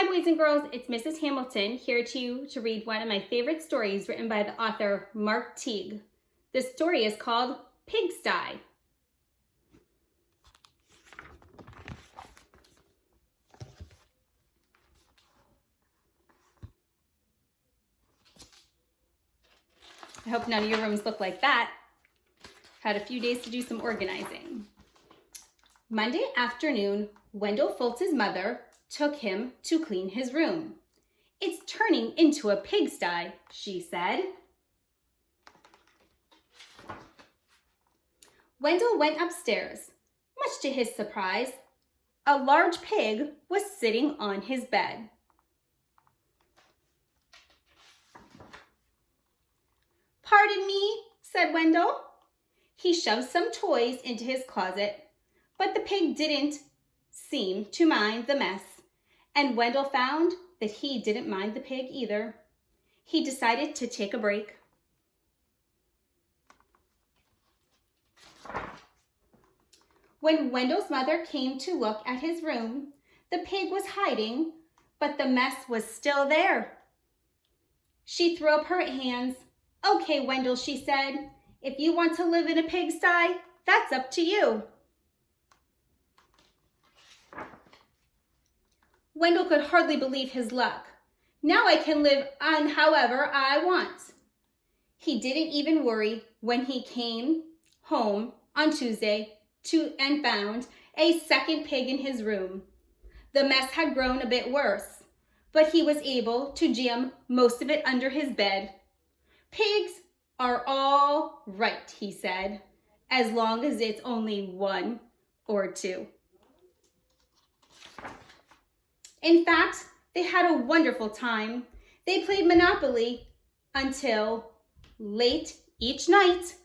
Hi boys and girls, it's Mrs. Hamilton here to read one of my favorite stories written by the author Mark Teague. This story is called Pigsty. I hope none of your rooms look like that. Had a few days to do some organizing. Monday afternoon, Wendell Foltz's mother took him to clean his room. "It's turning into a pigsty," she said. Wendell went upstairs. Much to his surprise, a large pig was sitting on his bed. "Pardon me," said Wendell. He shoved some toys into his closet, but the pig didn't seem to mind the mess, and Wendell found that he didn't mind the pig either. He decided to take a break. When Wendell's mother came to look at his room, the pig was hiding, but the mess was still there. She threw up her hands. "Okay, Wendell," she said, "if you want to live in a pigsty, that's up to you." Wendell could hardly believe his luck. "Now I can live on however I want." He didn't even worry when he came home on Tuesday and found a second pig in his room. The mess had grown a bit worse, but he was able to jam most of it under his bed. "Pigs are all right," he said, "as long as it's only one or two." In fact, they had a wonderful time. They played Monopoly until late each night.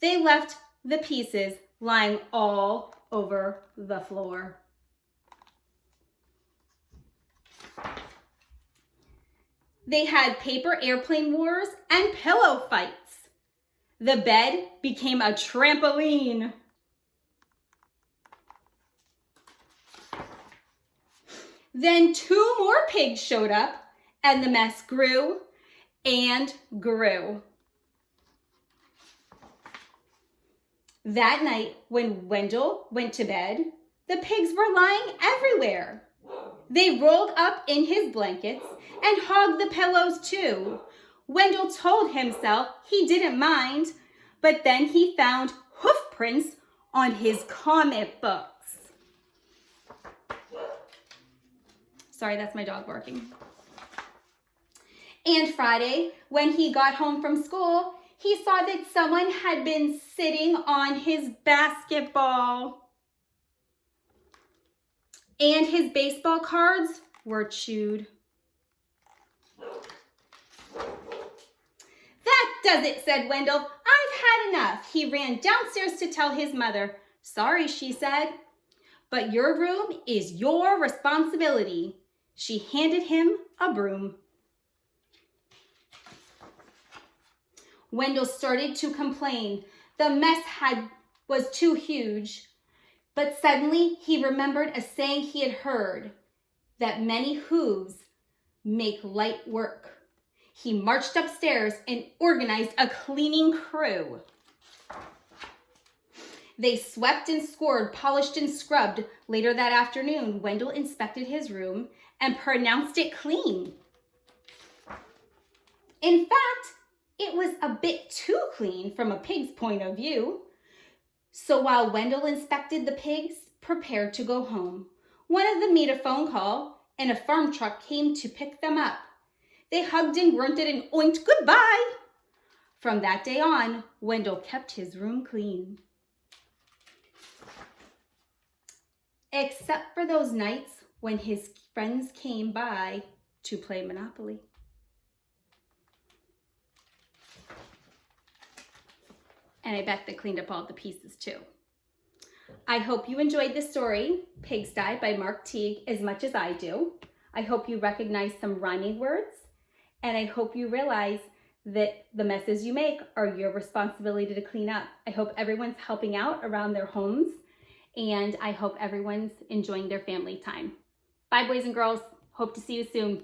They left the pieces lying all over the floor. They had paper airplane wars and pillow fights. The bed became a trampoline. Then 2 more pigs showed up, and the mess grew and grew. That night, when Wendell went to bed, the pigs were lying everywhere. They rolled up in his blankets and hogged the pillows too. Wendell told himself he didn't mind, but then he found hoof prints on his comic books. Sorry, that's my dog barking. And Friday, when he got home from school, he saw that someone had been sitting on his basketball. And his baseball cards were chewed. "That does it," said Wendell. "I've had enough." He ran downstairs to tell his mother. "Sorry," she said, "but your room is your responsibility." She handed him a broom. Wendell started to complain. The mess was too huge. But suddenly he remembered a saying he had heard, that many hooves make light work. He marched upstairs and organized a cleaning crew. They swept and scoured, polished and scrubbed. Later that afternoon, Wendell inspected his room and pronounced it clean. In fact, it was a bit too clean from a pig's point of view. So while Wendell inspected the pigs, prepared to go home, one of them made a phone call and a farm truck came to pick them up. They hugged and grunted and oinked goodbye. From that day on, Wendell kept his room clean. Except for those nights when his friends came by to play Monopoly. And I bet they cleaned up all the pieces too. I hope you enjoyed this story, Pigsty by Mark Teague, as much as I do. I hope you recognize some rhyming words, and I hope you realize that the messes you make are your responsibility to clean up. I hope everyone's helping out around their homes, and I hope everyone's enjoying their family time. Bye, boys and girls. Hope to see you soon.